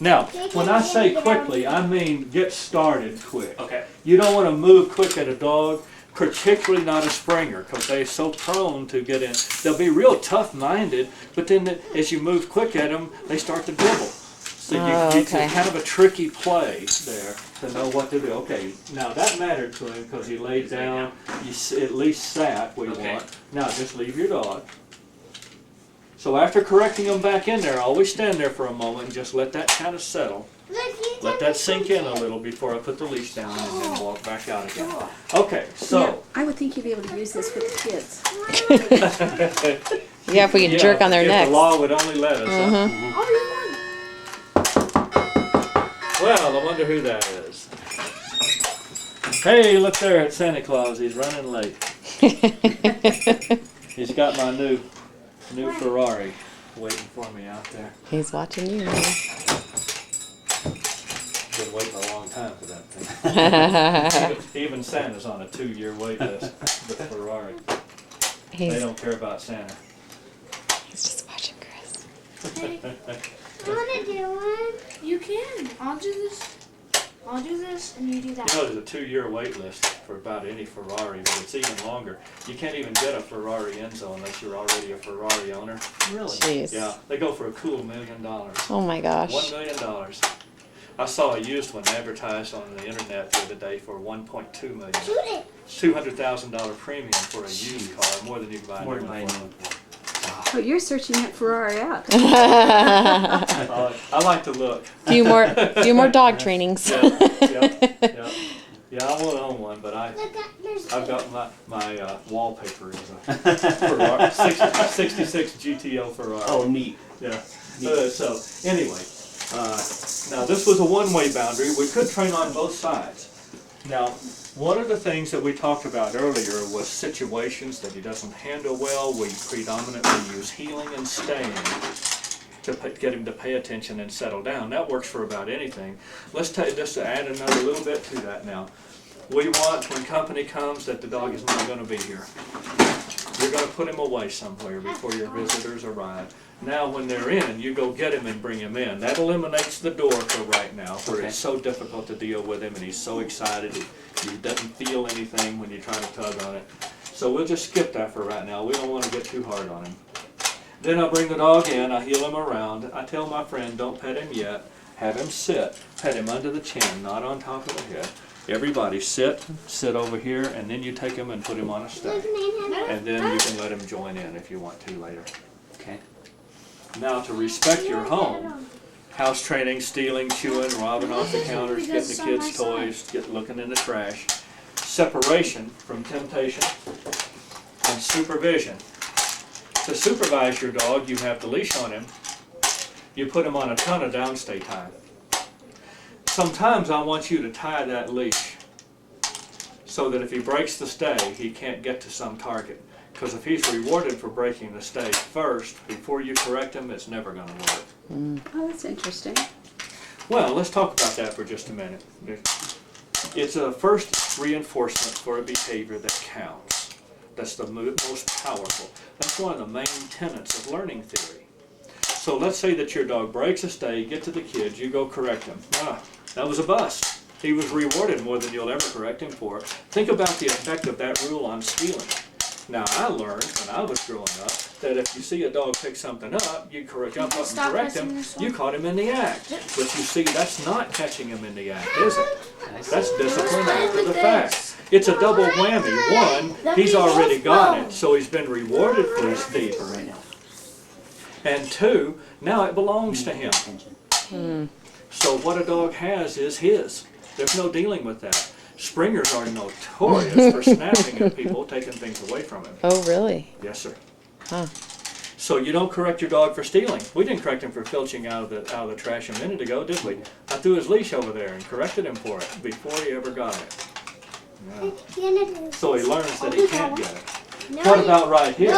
Now, when I say quickly, I mean get started quick. Okay. You don't want to move quick at a dog, particularly not a Springer, because they're so prone to get in. They'll be real tough-minded, but then as you move quick at them, they start to dribble. So it's kind of a tricky play there to know what to do. Okay, now that mattered to him because he laid down, he at least sat where you want. Now just leave your dog. So after correcting them back in there, always stand there for a moment and just let that kind of settle. Let that sink in a little before I put the leash down and then walk back out again. Okay, so. Yeah, I would think you'd be able to use this with the kids. Yeah, if we can jerk on their if necks. the law would only let us. Well, I wonder who that is. Hey, look there at Santa Claus. He's running late. He's got my new Ferrari waiting for me out there. He's watching you. Been waiting a long time for that thing. even Santa's on a 2-year wait list with Ferrari. They don't care about Santa. He's just watching Chris. I want to do one. You can. I'll do this. I'll do this, and you do that. You know, there's a 2-year wait list for about any Ferrari, but it's even longer. You can't even get a Ferrari Enzo unless you're already a Ferrari owner. Really? Jeez. Yeah, they go for a cool $1 million. Oh my gosh. $1 million. I saw a used one advertised on the internet the other day for $1.2 million. $200,000 premium for a used car, more than you can buy a new one for. Oh, you're searching that Ferrari out. I like to look. do more dog trainings. Yeah, I want to own one, but I've got my wallpaper is a Ferrari, 66 GTO Ferrari. Oh, neat. Yeah. So anyway, now this was a one-way boundary. We could train on both sides. Now, one of the things that we talked about earlier was situations that he doesn't handle well. We predominantly use heeling and staying to get him to pay attention and settle down. That works for about anything. Let's just add another little bit to that now. We want, when company comes, that the dog is not going to be here. You're going to put him away somewhere before your visitors arrive. Now when they're in, you go get him and bring him in. That eliminates the door for right now, where it's so difficult to deal with him and he's so excited. He doesn't feel anything when you try to tug on it. So we'll just skip that for right now. We don't want to get too hard on him. Then I'll bring the dog in, I heel him around. I tell my friend, don't pet him yet. Have him sit. Pet him under the chin, not on top of the head. Everybody sit over here, and then you take him and put him on a stay. And then you can let him join in if you want to later. Okay. Now to respect your home, house training, stealing, chewing, robbing off the counters, getting the kids' toys, looking in the trash, separation from temptation, and supervision. To supervise your dog, you have the leash on him. You put him on a ton of downstay time. Sometimes I want you to tie that leash so that if he breaks the stay, he can't get to some target. Because if he's rewarded for breaking the stay first, before you correct him, it's never going to work. Oh, that's interesting. Well, let's talk about that for just a minute. It's a first reinforcement for a behavior that counts. That's the most powerful. That's one of the main tenets of learning theory. So let's say that your dog breaks a stay, you get to the kids, you go correct him. That was a bust. He was rewarded more than you'll ever correct him for. Think about the effect of that rule on stealing. Now, I learned when I was growing up that if you see a dog pick something up, you jump up and correct him. You caught him in the act. But you see, that's not catching him in the act, is it? That's discipline after the fact. It's a double whammy. One, he's already got it, so he's been rewarded for his deed. And two, now it belongs to him. So what a dog has is his. There's no dealing with that. Springers are notorious for snapping at people, taking things away from him. Oh, really? Yes, sir. Huh. So you don't correct your dog for stealing. We didn't correct him for filching out of the trash a minute ago, did we? I threw his leash over there and corrected him for it before he ever got it. Yeah. So he learns that he can't get it. What about right here?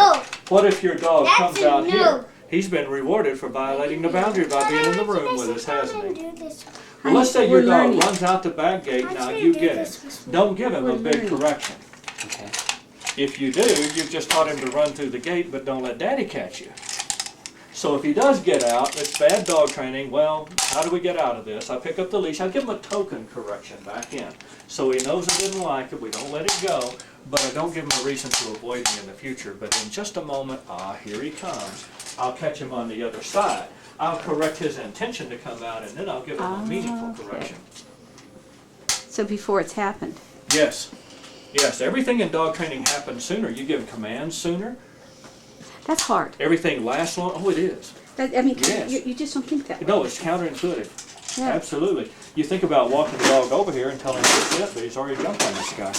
What if your dog comes out here? He's been rewarded for violating the boundary by being in the room with us, hasn't he? Well, let's say your dog runs out the back gate, now you get it. Don't give him a big correction. Okay. If you do, you've just taught him to run through the gate, but don't let Daddy catch you. So if he does get out, it's bad dog training. Well, how do we get out of this? I pick up the leash. I give him a token correction back in. So he knows I didn't like it. We don't let it go. But I don't give him a reason to avoid me in the future. But in just a moment, here he comes. I'll catch him on the other side. I'll correct his intention to come out, and then I'll give him a meaningful correction. So before it's happened. Yes. Yes, everything in dog training happens sooner. You give commands sooner. That's hard. Everything lasts long. Oh, it is. I mean, Yes. you just don't think that way. No, it's counterintuitive. Yeah. Absolutely. You think about walking the dog over here and telling him to sit, but he's already jumped on this guy.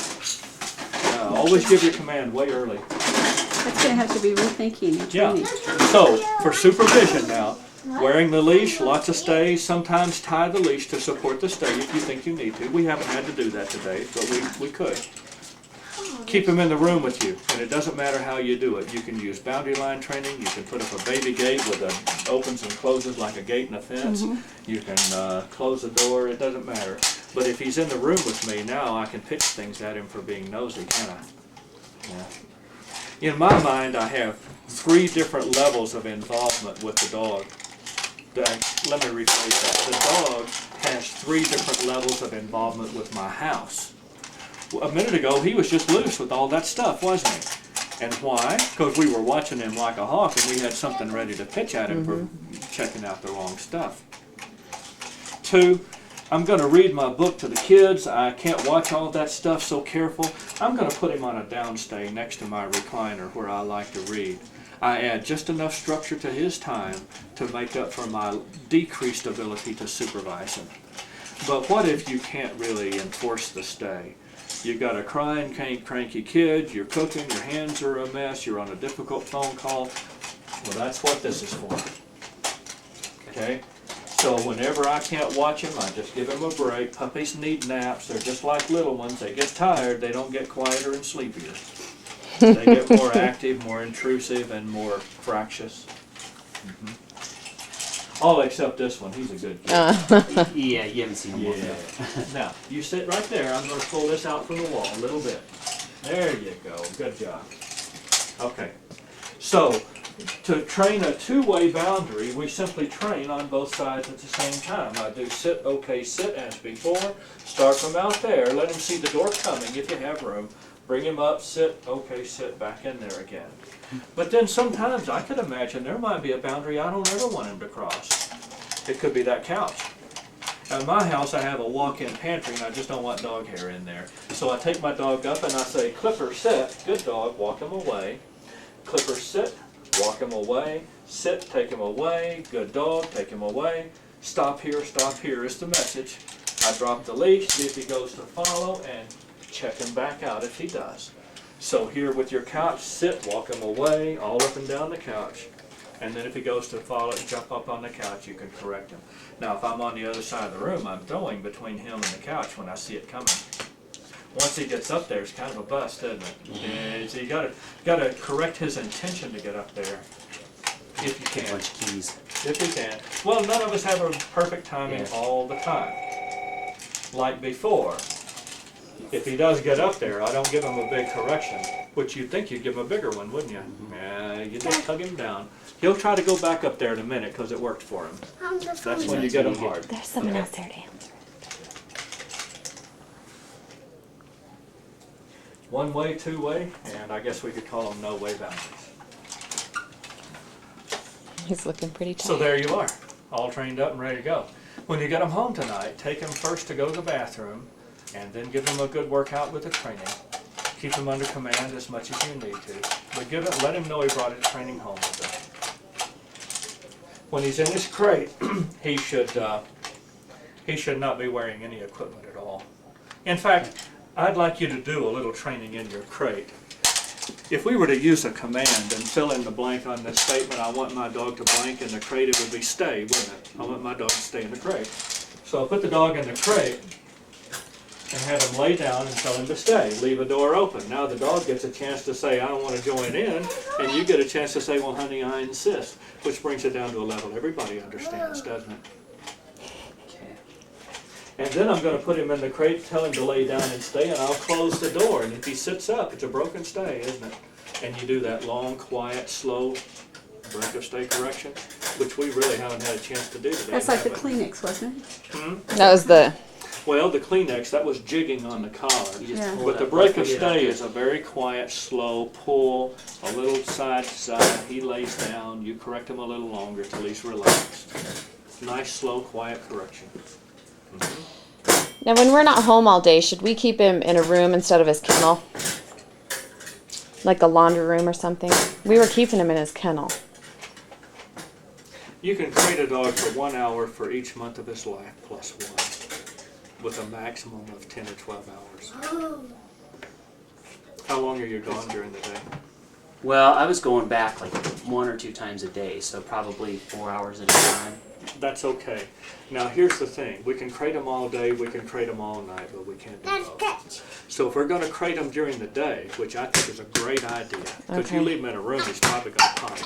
Always give your command way early. That's going to have to be rethinking and Yeah. training. So, for supervision now, wearing the leash, lots of stays, sometimes tie the leash to support the stay if you think you need to. We haven't had to do that today, but we could. Keep him in the room with you, and it doesn't matter how you do it. You can use boundary line training, you can put up a baby gate with a opens and closes like a gate in a fence. You can close the door, it doesn't matter. But if he's in the room with me, now I can pitch things at him for being nosy, can I? Yeah. In my mind, I have 3 different levels of involvement with the dog. Let me rephrase that. The dog has 3 different levels of involvement with my house. A minute ago, he was just loose with all that stuff, wasn't he? And why? Because we were watching him like a hawk, and we had something ready to pitch at him for checking out the wrong stuff. 2, I'm going to read my book to the kids. I can't watch all that stuff so careful. I'm going to put him on a downstay next to my recliner where I like to read. I add just enough structure to his time to make up for my decreased ability to supervise him. But what if you can't really enforce the stay? You've got a crying, cranky kid, you're cooking, your hands are a mess, you're on a difficult phone call. Well, that's what this is for. Okay? So whenever I can't watch him, I just give him a break. Puppies need naps. They're just like little ones. They get tired. They don't get quieter and sleepier. They get more active, more intrusive, and more fractious. All except this one. He's a good kid. Yeah, you haven't seen him Yeah. yet. Now, you sit right there. I'm going to pull this out from the wall a little bit. There you go. Good job. Okay. So, to train a two-way boundary, we simply train on both sides at the same time. I do sit, okay, sit as before. Start from out there. Let him see the door coming if you have room. Bring him up, sit, okay, sit, back in there again. But then sometimes I could imagine there might be a boundary I don't ever want him to cross. It could be that couch. At my house I have a walk-in pantry and I just don't want dog hair in there. So I take my dog up and I say, Clipper, sit, good dog, walk him away. Clipper, sit, walk him away. Sit, take him away, good dog, take him away. Stop here is the message. I drop the leash, see if he goes to follow, and check him back out if he does. So here with your couch, sit, walk him away, all up and down the couch. And then if he goes to follow and jump up on the couch, you can correct him. Now if I'm on the other side of the room, I'm throwing between him and the couch when I see it coming. Once he gets up there, it's kind of a bust, isn't it? Yeah, so you gotta correct his intention to get up there, if you can. Bunch of keys. If you can. Well, none of us have a perfect timing all the time. Like before. If he does get up there, I don't give him a big correction, which you'd think you'd give him a bigger one, wouldn't you? Yeah, you just tug him down. He'll try to go back up there in a minute because it worked for him. That's when you get him hard. There's someone else there to answer. One way, two way, and I guess we could call them no way boundaries. He's looking pretty tired. So there you are, all trained up and ready to go. When you get him home tonight, take him first to go to the bathroom, and then give him a good workout with the training. Keep him under command as much as you need to, but let him know he brought his training home with him. When he's in his crate, he should not be wearing any equipment at all. In fact, I'd like you to do a little training in your crate. If we were to use a command and fill in the blank on this statement, I want my dog to blank in the crate, it would be stay, wouldn't it? I want my dog to stay in the crate. So I'll put the dog in the crate and have him lay down and tell him to stay. Leave a door open. Now the dog gets a chance to say, I don't want to join in, and you get a chance to say, well, honey, I insist, which brings it down to a level everybody understands, doesn't it? And then I'm going to put him in the crate, tell him to lay down and stay, and I'll close the door. And if he sits up, it's a broken stay, isn't it? And you do that long, quiet, slow break of stay correction, which we really haven't had a chance to do today. That's like the have we? Kleenex, wasn't it? That was the. Well, the Kleenex, that was jigging on the collar. You just Yeah. pull But the that break bucket of out stay there. is a very quiet, slow pull, a little side to side. He lays down, you correct him a little longer till he's relaxed. Nice, slow, quiet correction. Now, when we're not home all day, should we keep him in a room instead of his kennel? Like a laundry room or something? We were keeping him in his kennel. You can crate a dog for 1 hour for each month of his life plus 1, with a maximum of 10 or 12 hours. How long are you gone during the day? Well, I was going back like 1 or 2 times a day, so probably 4 hours at a time. That's okay. Now here's the thing, we can crate them all day, we can crate them all night, but we can't do both. So if we're going to crate them during the day, which I think is a great idea, because Okay. you leave him in a room, he's probably going to panic.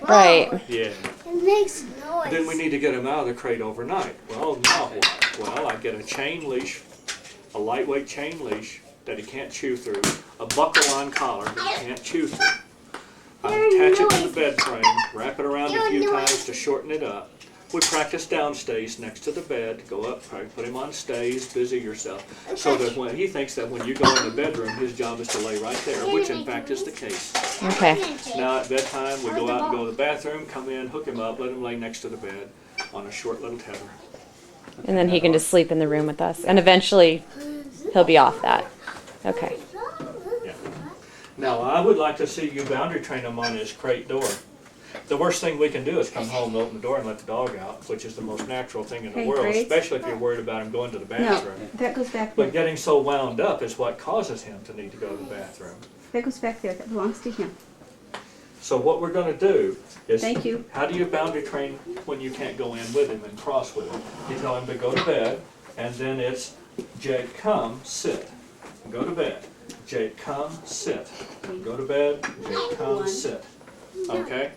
Right. Yeah. It makes noise. Then we need to get him out of the crate overnight. Well, now what? Well, I get a chain leash, a lightweight chain leash that he can't chew through, a buckle-on collar that he can't chew through. I attach it to the bed frame, wrap it around a few times to shorten it up. We practice downstays next to the bed, go up, put him on stays, busy yourself, so that when he thinks that when you go in the bedroom, his job is to lay right there, which in fact is the case. Okay. Now at bedtime, we go out and go to the bathroom, come in, hook him up, let him lay next to the bed on a short little tether. And then he can just sleep in the room with us. And eventually, he'll be off that. Okay. Yeah. Now I would like to see you boundary train him on his crate door. The worst thing we can do is come home, open the door, and let the dog out, which is the most natural thing in the Hey, world, Grace? especially if you're worried about him going to the No, bathroom. that goes back But there. getting so wound up is what causes him to need to go to the bathroom. That goes back there. That belongs to him. So what we're going to do is, Thank you. how do you boundary train when you can't go in with him and cross with him? You tell him to go to bed, and then it's, Jake, come, sit. Go to bed. Jake, come, sit. Go to bed. Jake, come, sit. Okay?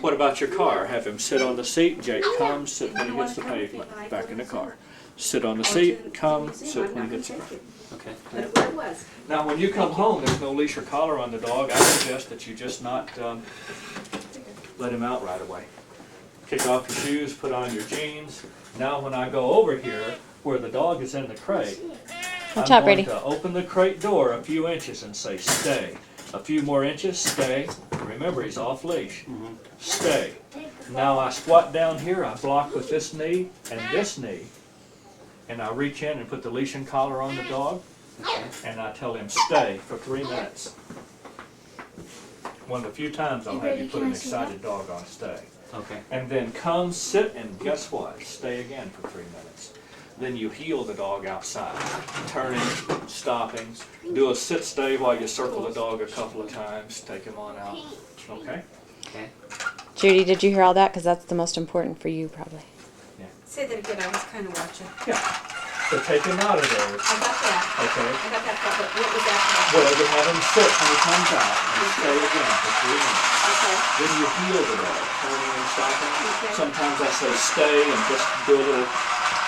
What about your car? Have him sit on the seat. Jake, come, sit when he hits the pavement. Back in the car. Sit on the seat. Come, sit when he gets there. Okay. That's where it was. Now, when you come home, there's no leash or collar on the dog. I suggest that you just not let him out right away. Kick off your shoes, put on your jeans. Now, when I go over here, where the dog is in the crate, Watch I'm out, going Brady. to open the crate door a few inches and say, stay. A few more inches, stay. Remember, he's off leash. Stay. Now I squat down here, I block with this knee and this knee, and I reach in and put the leash and collar on the dog, and I tell him, stay for 3 minutes. One of the few times I'll have you put an excited dog on stay. Okay. And then come, sit, and guess what? Stay again for 3 minutes. Then you heel the dog outside, turning, stopping, do a sit stay while you circle the dog a couple of times, take him on out, okay? Okay. Judy, did you hear all that? Because that's the most important for you, probably. Say that again, I was kind of watching. Yeah, so take him out of there, I got that. okay? I got that part, but what was that Well, you have him sit when he comes out and stay again for 3 minutes. Okay. Then you heel the dog, turning and stopping. Okay. Sometimes I say stay and just do a little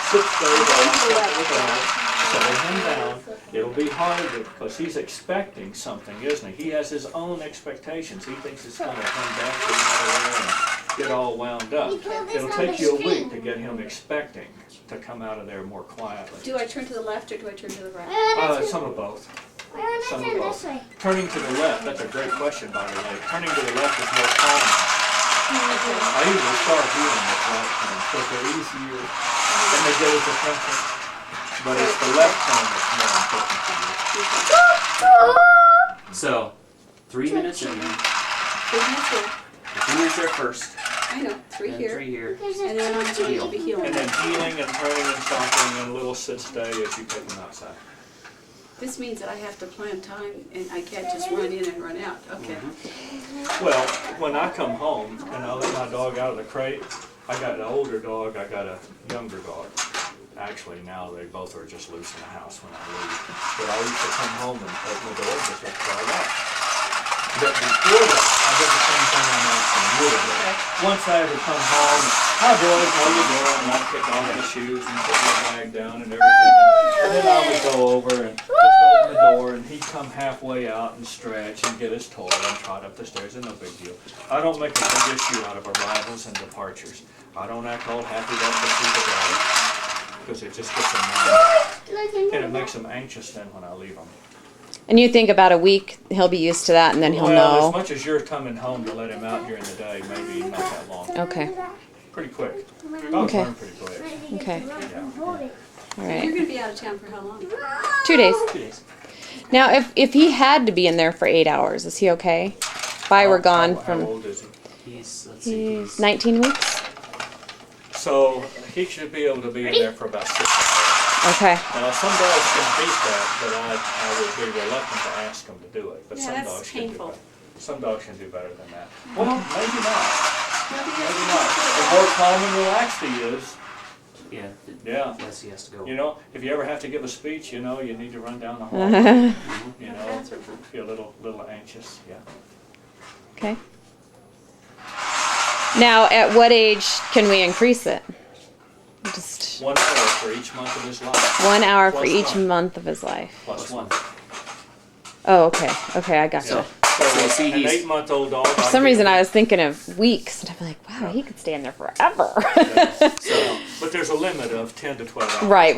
sit stay while I circle the dog, settle him down. It'll be hard because he's expecting something, isn't he? He has his own expectations. He thinks it's going to come back to another and get all wound up. It'll take you a week to get him expecting to come out of there more quietly. Do I turn to the left or do I turn to the right? Some of both. Why don't Some I of turn both. this way? Turning to the left, that's a great question, by the way. Turning to the left is more common. I usually start healing with right turns because they're easier and they get his attention. But it's the left turn that's more important to you. So, 3 minutes in there. 3 minutes here. 2 minutes there first. I know, 3 And here. 3 here. And then I'm going to be healing. And then healing and turning and stopping and a little sit stay as you take them outside. This means that I have to plan time and I can't just run in and run out. Okay. Well, when I come home and I let my dog out of the crate, I got an older dog, I got a younger dog. Actually, now they both are just loose in the house when I leave. But I used to come home and open the door and just let the dog out. But before that, I did the same thing I'm asking you to do. Once I ever come home, hi boys, how you doing? And I'd kick off the shoes and put my bag down and everything. And then I would go over and just open in the door and he'd come halfway out and stretch and get his toy and trot up the stairs, and no big deal. I don't make a big issue out of arrivals and departures. I don't act all happy that to see the day, because it just gets them mad. And it makes them anxious then when I leave them. And you think about a week, he'll be used to that, and then he'll Well, as know. much as you're coming home to let him out during the day, maybe not that long. Okay. Pretty quick. Dogs Okay. learn pretty quick. Okay. Yeah. All You're right. gonna be out of town for how long? 2 days. 2 days. Now, if he had to be in there for 8 hours, is he okay? If I were gone How from, old is he? Let's see, he's 19 weeks. So he should be able to be in there for about 6 hours. Okay. Now, some dogs can beat that, but I would be reluctant to ask them to do it. But Yeah, some that's dogs can do painful. better. Some dogs can do better than that. Well, maybe not. Maybe not. The more calm and relaxed he is, yeah, yeah. less he has to go. You know, if you ever have to give a speech, you know, you need to run down the hall. You know, feel a little anxious. Yeah. Okay. Now, at what age can we increase it? Just 1 hour for each month of his life. 1 hour for Plus each one. month of his life. Plus one. Oh, okay. Okay, I gotcha. Yeah. So So see, an he's- 8-month-old dog. For some reason, I was thinking of weeks, and I'm like, wow, he could stay in there forever. So, but there's a limit of 10 to 12 hours. Right.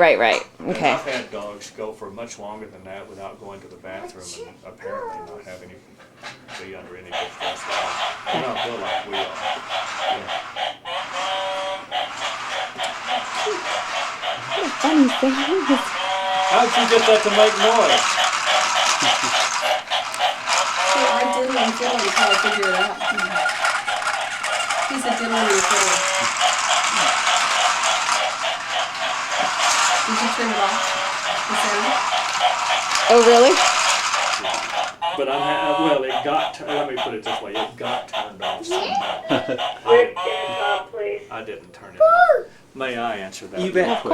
And Okay. I've had dogs go for much longer than that without going to the bathroom and apparently not having to be under any distress. They're not built like we are. Yeah. Funny thing. How'd you get that to make noise? So I diddle and fiddle until I figure it out. He's a diddler and a fiddler. Did you turn it off? The sound? Oh, really? But well, it got, let me put it this way, it got turned off somehow. I didn't turn it off. May I answer that? You bet.